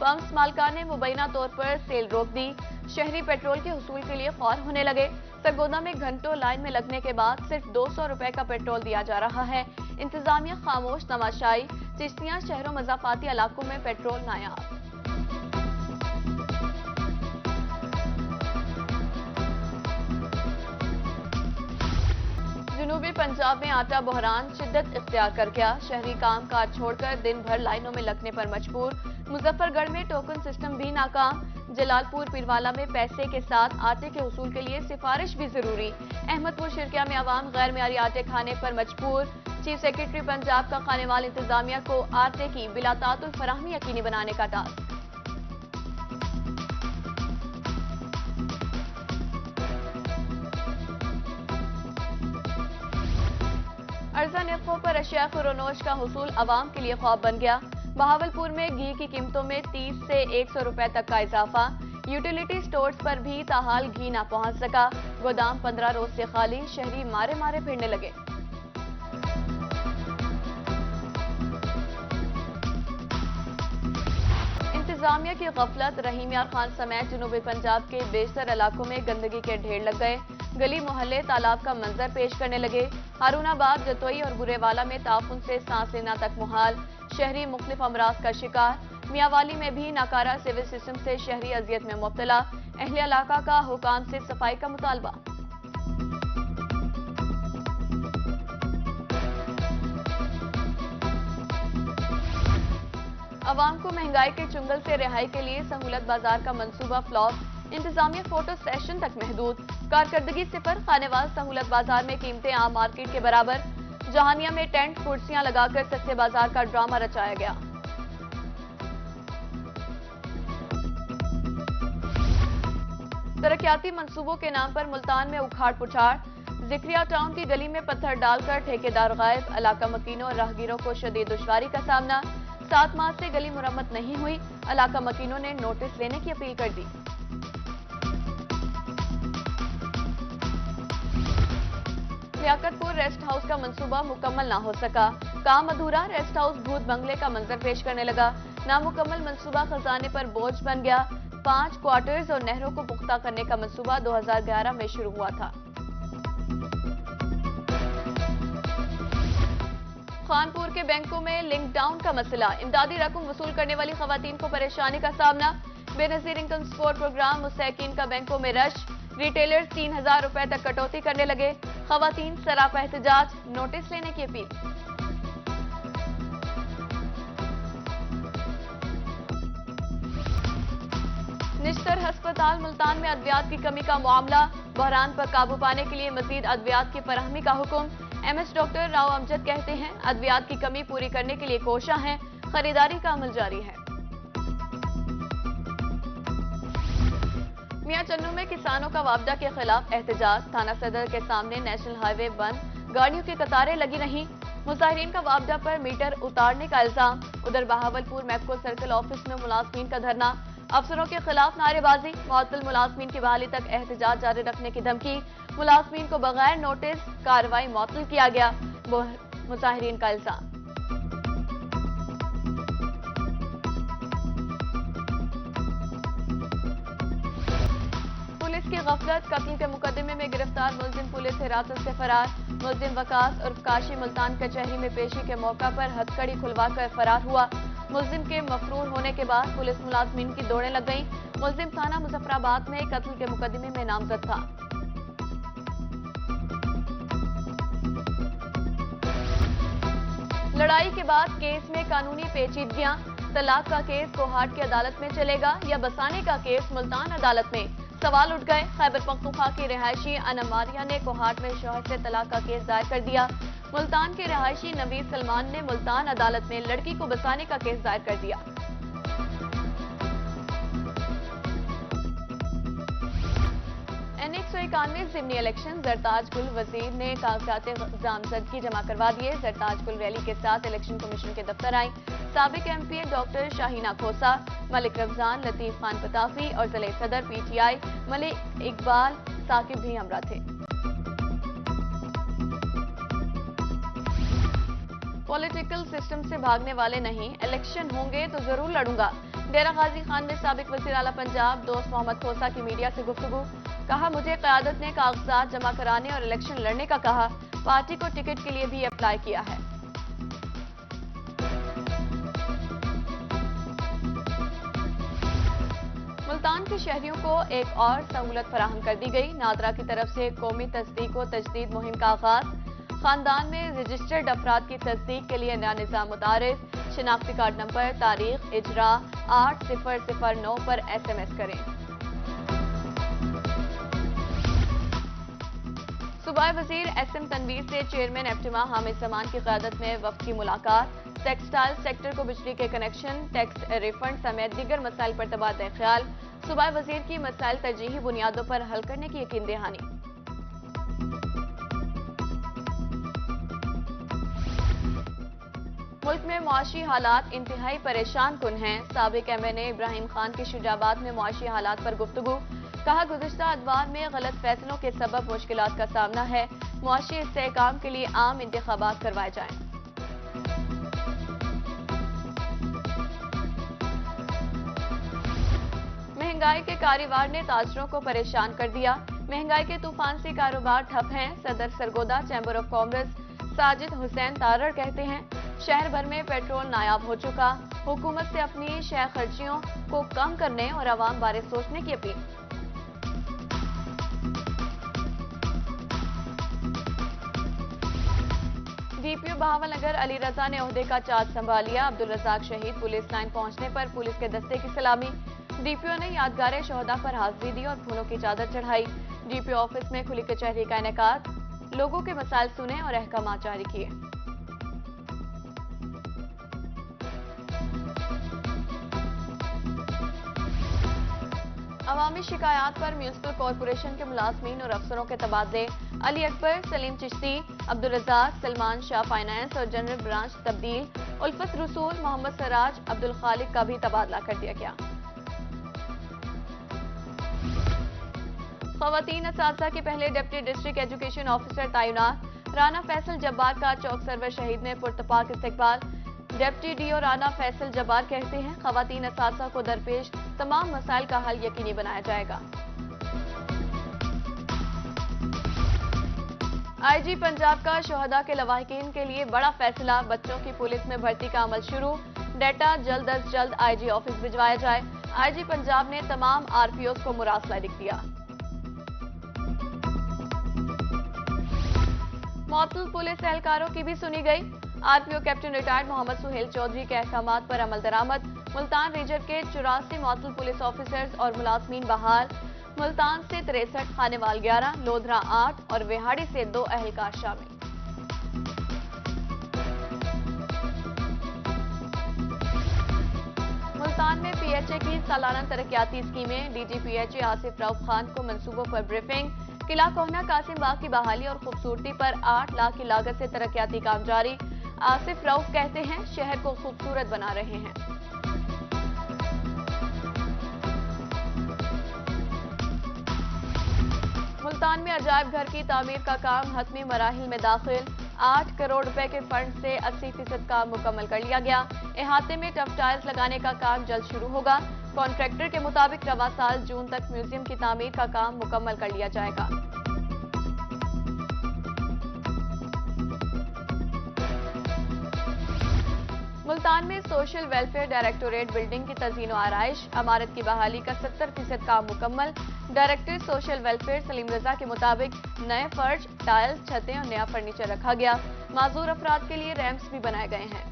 Pumps مالکان نے مبینہ طور پر سیل روک دی، شہری پیٹرول کے حصول کے لیے خوار ہونے لگے۔ سرگودا میں گھنٹوں لائن میں لگنے کے بعد صرف 200 روپے کا پیٹرول دیا جا رہا ہے۔ انتظامیہ خاموش تماشائی، چشتیاں شہروں مضافاتی علاقوں میں پیٹرول نایاب۔ جنوبی پنجاب میں آٹا بحران شدت اختیار کر گیا، شہری کام کاج چھوڑ کر دن بھر لائنوں میں لگنے پر مجبور۔ مظفر گڑھ میں ٹوکن سسٹم بھی ناکام، جلال پور پیروالا میں پیسے کے ساتھ آٹے کے حصول کے لیے سفارش بھی ضروری۔ احمد پور شرکیہ میں عوام غیر معیاری آٹے کھانے پر مجبور، چیف سیکرٹری پنجاب کا خانے وال انتظامیہ کو آٹے کی بلا تعطل فراہمی یقینی بنانے کا ٹاسک۔ ارزاں نرخوں پر اشیاء خورونوش کا حصول عوام کے لیے خواب بن گیا۔ بہاولپور میں گھی کی قیمتوں میں 30 سے 100 روپے تک کا اضافہ، یوٹیلیٹی سٹورز پر بھی تاحال گھی نہ پہنچ سکا، گودام 15 روز سے خالی، شہری مارے مارے پھرنے لگے۔ انتظامیہ کی غفلت، رحیم یار خان سمیت جنوبی پنجاب کے بیشتر علاقوں میں گندگی کے ڈھیر لگ گئے، گلی محلے تالاب کا منظر پیش کرنے لگے۔ ہارون آباد، جتوئی اور برے والا میں تعفن سے سانس لینا تک محال، شہری مختلف امراض کا شکار۔ میاں والی میں بھی ناکارہ سیویج سسٹم سے شہری اذیت میں مبتلا، اہل علاقہ کا حکام سے صفائی کا مطالبہ۔ عوام کو مہنگائی کے چنگل سے رہائی کے لیے سہولت بازار کا منصوبہ فلاپ، انتظامیہ فوٹو سیشن تک محدود، کارکردگی صفر، خانے وال سہولت بازار میں قیمتیں عام مارکیٹ کے برابر، جہانیہ میں ٹینٹ کرسیاں لگا کر سستے بازار کا ڈرامہ رچایا گیا۔ ترقیاتی منصوبوں کے نام پر ملتان میں اکھاڑ پچھاڑ، ذکریہ ٹاؤن کی گلی میں پتھر ڈال کر ٹھیکیدار غائب، علاقہ مکینوں اور راہگیروں کو شدید دشواری کا سامنا، 7 ماہ سے گلی مرمت نہیں ہوئی، علاقہ مکینوں نے نوٹس لینے کی اپیل کر دی۔ لیاقت پور ریسٹ ہاؤس کا منصوبہ مکمل نہ ہو سکا، کام ادھورا، ریسٹ ہاؤس بھوت بنگلے کا منظر پیش کرنے لگا، نامکمل منصوبہ خزانے پر بوجھ بن گیا۔ 5 کوارٹرز اور نہروں کو پختہ کرنے کا منصوبہ 2011 میں شروع ہوا تھا۔ خانپور کے بینکوں میں لنک ڈاؤن کا مسئلہ، امدادی رقم وصول کرنے والی خواتین کو پریشانی کا سامنا، بے نظیر انکم سپورٹ پروگرام مستحقین کا بینکوں میں رش، ریٹیلرز 3000 روپے تک کٹوتی کرنے لگے، خواتین سراپا احتجاج، نوٹس لینے کی اپیل۔ نشتر ہسپتال ملتان میں ادویات کی کمی کا معاملہ، بحران پر قابو پانے کے لیے مزید ادویات کی فراہمی کا حکم، ایم ایس ڈاکٹر راؤ امجد کہتے ہیں ادویات کی کمی پوری کرنے کے لیے کوشاں ہیں، خریداری کا عمل جاری ہے۔ میاں چنو میں کسانوں کا واپڈا کے خلاف احتجاج، تھانہ صدر کے سامنے نیشنل ہائی وے بند، گاڑیوں کی قطاریں لگی رہیں، مظاہرین کا واپڈا پر میٹر اتارنے کا الزام، ادھر بہاولپور میپکو سرکل آفس میں ملازمین کا دھرنا، افسروں کے خلاف نعرے بازی، معطل ملازمین کی بحالی تک احتجاج جاری رکھنے کی دھمکی، ملازمین کو بغیر نوٹس کارروائی معطل کیا گیا، مظاہرین کا الزام۔ پولیس کی غفلت، قتل کے مقدمے میں گرفتار ملزم پولیس حراست سے فرار، ملزم وقاص عرف کاشی ملتان کچہری میں پیشی کے موقع پر ہتھکڑی کھلوا کر فرار ہوا، ملزم کے مفرور ہونے کے بعد پولیس ملازمین کی دوڑیں لگ گئیں، ملزم تھانہ مظفر آباد میں قتل کے مقدمے میں نامزد تھا۔ لڑائی کے بعد کیس میں قانونی پیچیدگیاں، طلاق کا کیس کوہاٹ کی عدالت میں چلے گا یا بسانے کا کیس ملتان عدالت میں، سوال اٹھ گئے۔ خیبر پختونخوا کی رہائشی انم ماریہ نے کوہاٹ میں شوہر سے طلاق کا کیس دائر کر دیا، ملتان کے رہائشی نوید سلمان نے ملتان عدالت میں لڑکی کو بسانے کا کیس دائر کر دیا۔ این 191 ضمنی الیکشن، زرتاج گل وزیر نے کاغذات نامزدگی جمع کروا دیے، زرتاج گل ریلی کے ساتھ الیکشن کمیشن کے دفتر آئیں، سابق ایم پی ڈاکٹر شاہینہ کھوسا، ملک رمضان، لطیف خان پتافی اور ضلع صدر پی ٹی آئی ملک اقبال ثاقب بھی ہمراہ تھے۔ پولیٹیکل سسٹم سے بھاگنے والے نہیں، الیکشن ہوں گے تو ضرور لڑوں گا، ڈیرہ غازی خان میں سابق وزیر اعلیٰ پنجاب دوست محمد کھوسا کی میڈیا سے گفتگو، کہا مجھے قیادت نے کاغذات جمع کرانے اور الیکشن لڑنے کا کہا، پارٹی کو ٹکٹ کے لیے بھی اپلائی کیا ہے۔ ملتان کے شہریوں کو ایک اور سہولت فراہم کر دی گئی، نادرا کی طرف سے قومی تصدیق و تجدید مہم کا آغاز، خاندان میں رجسٹرڈ افراد کی تصدیق کے لیے نیا نظام متعارف، شناختی کارڈ نمبر، تاریخ اجرا 8009 پر SMS کریں۔ صوبائی وزیر SM تنویر سے چیئرمین ایپٹما حامد زمان کی قیادت میں وفد کی ملاقات، ٹیکسٹائل سیکٹر کو بجلی کے کنیکشن، ٹیکس ریفنڈ سمیت دیگر مسائل پر تبادلہ خیال، صوبائی وزیر کی مسائل ترجیحی بنیادوں پر حل کرنے کی یقین دہانی۔ ملک میں معاشی حالات انتہائی پریشان کن ہیں، سابق MNA ابراہیم خان کی شجاع آباد میں معاشی حالات پر گفتگو، کہا گزشتہ ادوار میں غلط فیصلوں کے سبب مشکلات کا سامنا ہے، معاشی استحکام کے لیے عام انتخابات کروائے جائیں۔ مہنگائی کے کاروبار نے تاجروں کو پریشان کر دیا، مہنگائی کے طوفان سے کاروبار ٹھپ ہیں، صدر Sargodha chamber of commerce Sajid Hussain Tarar کہتے ہیں شہر بھر میں پیٹرول نایاب ہو چکا، حکومت سے اپنی شے خرچیوں کو کم کرنے اور عوام بارے سوچنے کی اپیل۔ DPO بہاول نگر علی رضا نے عہدے کا چارج سنبھال لیا، عبدالرزاق شہید پولیس لائن پہنچنے پر پولیس کے دستے کی سلامی، DPO نے یادگار شہداء پر حاضری دی اور پھولوں کی چادر چڑھائی، DPO آفس میں کھلی کچہری کا انعقاد، لوگوں کے مسائل سنے اور احکامات جاری کیے۔ عوامی شکایات پر میونسپل کارپوریشن کے ملازمین اور افسروں کے تبادلے، علی اکبر، سلیم چشتی، عبدالرزاق، سلمان شاہ فائنانس اور جنرل برانچ تبدیل، الفت رسول، محمد سراج، عبدالخالق کا بھی تبادلہ کر دیا گیا۔ خواتین اساتذہ کے پہلے ڈپٹی ڈسٹرکٹ ایجوکیشن آفیسر تعینات، رانا فیصل جبار کا چوک سرور شہید میں پرتپاک استقبال، ڈپٹی DO رانا فیصل جبار کہتے ہیں خواتین اساتذہ کو درپیش تمام مسائل کا حل یقینی بنایا جائے گا۔ IG پنجاب کا شہداء کے لواحقین کے لیے بڑا فیصلہ، بچوں کی پولیس میں بھرتی کا عمل شروع، ڈیٹا جلد از جلد IG آفس بھجوایا جائے، IG پنجاب نے تمام RPOs کو مراسلہ لکھ دیا۔ معطل پولیس اہلکاروں کی بھی سنی گئی، RPO کیپٹن ریٹائرڈ محمد سہیل چودھری کے احکامات پر عمل درآمد، ملتان ریجن کے 84 معطل پولیس آفیسرز اور ملازمین بحال، ملتان سے 63، خانیوال 11، لودھرا 8 اور وہاڑی سے 2 اہلکار شامل۔ ملتان میں PHA کی سالانہ ترقیاتی اسکیمیں، DG PHA آصف رؤف خان کو منصوبوں پر بریفنگ، قلعہ کوہنہ قاسم باغ کی بحالی اور خوبصورتی پر 8 لاکھ کی لاگت سے ترقیاتی کام جاری، آصف رؤف کہتے ہیں شہر کو خوبصورت بنا رہے ہیں۔ ملتان میں عجائب گھر کی تعمیر کا کام حتمی مراحل میں داخل، 8 کروڑ روپے کے فنڈ سے 80% کام مکمل کر لیا گیا، احاطے میں ٹف ٹائلز لگانے کا کام جلد شروع ہوگا، کانٹریکٹر کے مطابق رواں سال جون تک میوزیم کی تعمیر کا کام مکمل کر لیا جائے گا۔ ملتان میں سوشل ویلفیئر ڈائریکٹوریٹ بلڈنگ کی تزئین و آرائش، عمارت کی بحالی کا 70% کام مکمل، ڈائریکٹر سوشل ویلفیئر سلیم رضا کے مطابق نئے فرش، ٹائلز، چھتیں اور نیا فرنیچر رکھا گیا، معذور افراد کے لیے ریمپس بھی بنائے گئے ہیں۔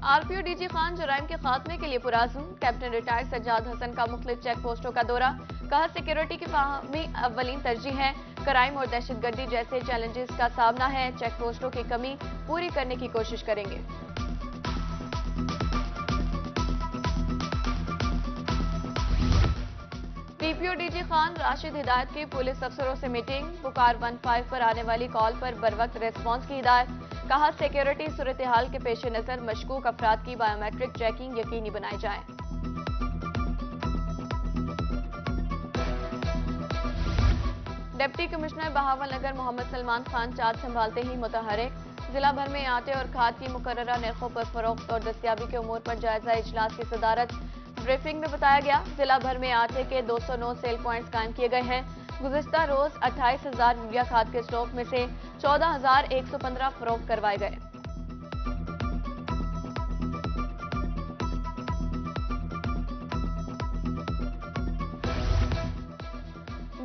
RPO DG خان جرائم کے خاتمے کے لیے پرعزم، کیپٹن ریٹائرڈ سجاد حسن کا مختلف چیک پوسٹوں کا دورہ، کہا سیکیورٹی کی فراہمی اولین ترجیح ہے، کرائم اور دہشت گردی جیسے چیلنجز کا سامنا ہے، چیک پوسٹوں کی کمی پوری کرنے کی کوشش کریں گے۔ DPO DG خان راشد ہدایت کی پولیس افسروں سے میٹنگ، پکار 15 پر آنے والی کال پر بروقت ریسپانس کی ہدایت، کہا سیکیورٹی صورتحال کے پیش نظر مشکوک افراد کی بائیو میٹرک چیکنگ یقینی بنائی جائے۔ ڈپٹی کمشنر بہاول نگر محمد سلمان خان چارج سنبھالتے ہی متحرک، ضلع بھر میں آٹے اور کھاد کی مقررہ نرخوں پر فروخت اور دستیابی کے امور پر جائزہ اجلاس کی صدارت بریفنگ میں بتایا گیا۔ ضلع بھر میں آٹے کے 209 سیل پوائنٹس قائم کیے گئے ہیں۔ گزشتہ روز 28,000 یوریا کھاد کے اسٹاک میں سے 14,115 فروخت کروائے گئے۔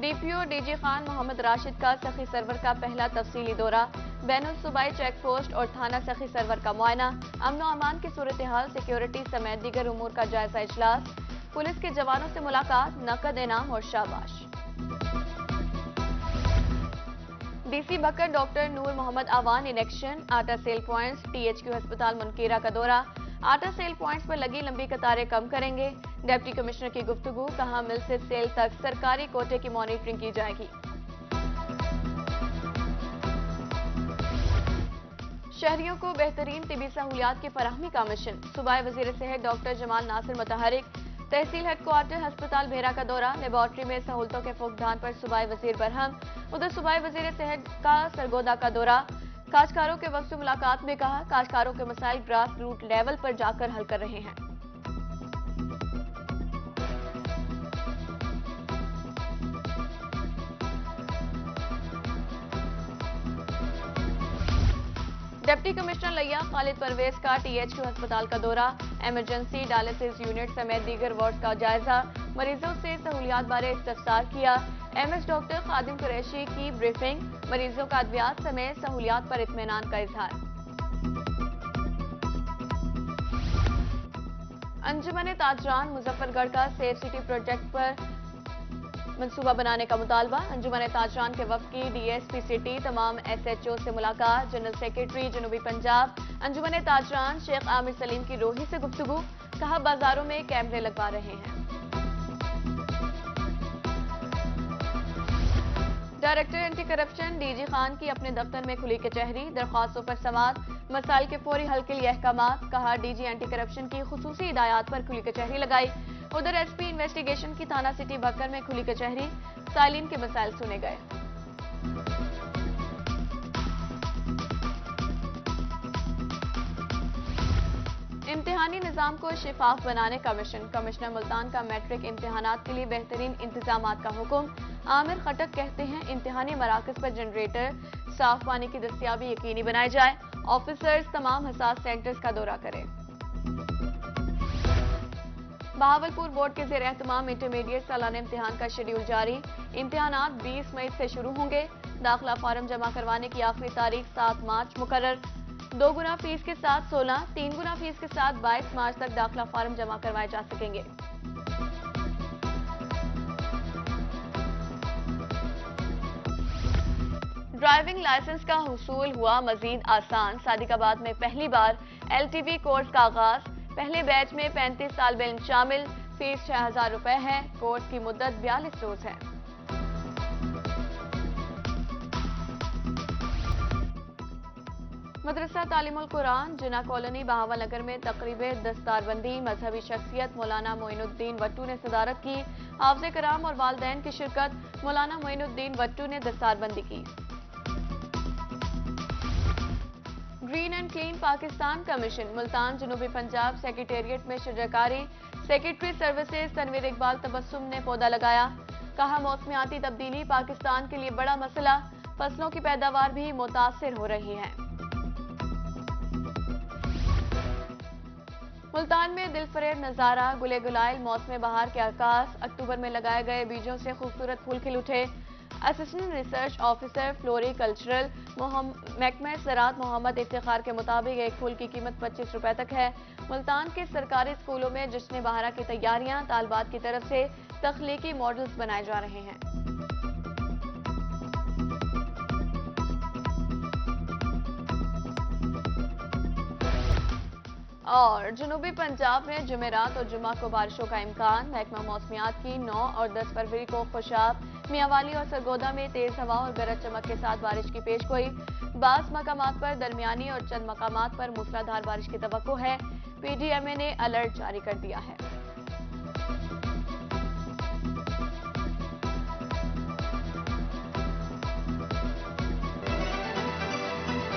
D P O D G Khan Muhammad Rashid کا سخی سرور کا پہلا تفصیلی دورہ، بین الصوبائی چیک پوسٹ اور تھانہ سخی سرور کا معائنہ، امن و امان کی صورتحال، سیکیورٹی سمیت دیگر امور کا جائزہ اجلاس، پولیس کے جوانوں سے ملاقات، نقد انعام اور شاباش۔ D C Bhakkar doctor Noor Muhammad Awan انیکشن، آٹا sale points, T H Q ہسپتال منکیرہ کا دورہ، آٹا سیل پوائنٹس پر لگی لمبی قطاریں کم کریں گے، ڈپٹی کمشنر کی گفتگو، کہا مل سے سیل تک سرکاری کوٹے کی مانیٹرنگ کی جائے گی۔ شہریوں کو بہترین طبی سہولیات کی فراہمی کا مشن، صوبائی وزیر صحت ڈاکٹر جمال ناصر متحرک، تحصیل ہیڈ کوارٹر ہسپتال بھیرا کا دورہ، لیبارٹری میں سہولتوں کے فقدان پر صوبائی وزیر برہم، ادھر صوبائی وزیر صحت کا سرگودا کا دورہ، کاشتکاروں کے وفد سے ملاقات میں کہا کاشتکاروں کے مسائل گراس روٹ لیول پر جا کر حل کر رہے ہیں۔ ڈپٹی کمشنر لیا خالد پرویز کا ٹی ایچ کیو ہسپتال کا دورہ، ایمرجنسی ڈائلسس یونٹ سمیت دیگر وارڈز کا جائزہ، مریضوں سے سہولیات بارے استفسار کیا، ایم ایس ڈاکٹر خادم قریشی کی بریفنگ، مریضوں کا ادویات سمیت سہولیات پر اطمینان کا اظہار۔ انجمن تاجران مظفر گڑھ کا سیف سٹی پروجیکٹ پر منصوبہ بنانے کا مطالبہ، انجمن تاجران کے وفد کی ڈی ایس پی سٹی تمام ایس ایچ او سے ملاقات، جنرل سیکرٹری جنوبی پنجاب انجمن تاجران شیخ عامر سلیم کی روحی سے گفتگو، کہا بازاروں میں کیمرے لگوا رہے ہیں۔ Director anti corruption D G Khan کی اپنے دفتر میں کھلی کچہری، درخواستوں پر سماعت، مسائل کے فوری حل کے لیے احکامات، کہا ڈی جی اینٹی کرپشن کی خصوصی ہدایات پر کھلی کچہری لگائی، ادھر ایس پی انویسٹیگیشن کی تھانہ سٹی بھکر میں کھلی کچہری، سائلین کے مسائل سنے گئے۔ امتحانی نظام کو شفاف بنانے کا مشن، کمشنر ملتان کا میٹرک امتحانات کے لیے بہترین انتظامات کا حکم، عامر خٹک کہتے ہیں امتحانی مراکز پر جنریٹر، صاف پانی کی دستیابی یقینی بنائی جائے، آفیسرز تمام حساس سینٹرز کا دورہ کریں۔ بہاولپور بورڈ کے زیر اہتمام انٹرمیڈیٹ سالانہ امتحان کا شیڈول جاری، امتحانات 20 مئی سے شروع ہوں گے، داخلہ فارم جمع کروانے کی آخری تاریخ 7 مارچ مقرر، 2 گنا فیس کے ساتھ 16، 3 گنا فیس کے ساتھ 22 مارچ تک داخلہ فارم جمع کروائے جا سکیں گے۔ ڈرائیونگ لائسنس کا حصول ہوا مزید آسان، صادق آباد میں پہلی بار ایل ٹی وی کورس کا آغاز، پہلے بیچ میں 35 طالب علم شامل، فیس 6,000 روپے ہے، کورس کی مدت 42 روز ہے۔ مدرسہ تعلیم القرآن جنا کالونی بہاول نگر میں تقریب دستار بندی، مذہبی شخصیت مولانا معین الدین وٹو نے صدارت کی، حافظ کرام اور والدین کی شرکت، مولانا معین الدین وٹو نے دستار بندی کی۔ گرین اینڈ کلین پاکستان کا مشن، ملتان جنوبی پنجاب سیکریٹریٹ میں شجرکاری، سیکریٹری سروسز تنویر اقبال تبسم نے پودا لگایا، کہا موسمیاتی تبدیلی پاکستان کے لیے بڑا مسئلہ، فصلوں کی پیداوار بھی متاثر ہو رہی ہے۔ ملتان میں دل فریب نظارہ، گلے گلائل موسم بہار کے آغاز، اکتوبر میں لگائے گئے بیجوں سے خوبصورت پھول کھل اٹھے، اسسٹنٹ ریسرچ آفیسر فلوری کلچرل محکمہ زراعت محمد افتخار کے مطابق ایک پھول کی قیمت 25 روپے تک ہے۔ ملتان کے سرکاری اسکولوں میں جشن بہارہ کی تیاریاں، طالبات کی طرف سے تخلیقی ماڈلز بنائے جا رہے ہیں۔ اور جنوبی پنجاب میں جمعرات اور جمعہ کو بارشوں کا امکان، محکمہ موسمیات کی 9 اور 10 فروری کو خوشاب، میاوالی اور سرگودا میں تیز ہوا اور گرج چمک کے ساتھ بارش کی پیشگوئی، بعض مقامات پر درمیانی اور چند مقامات پر موسلادھار بارش کی توقع ہے، پی ڈی ایم اے نے الرٹ جاری کر دیا ہے۔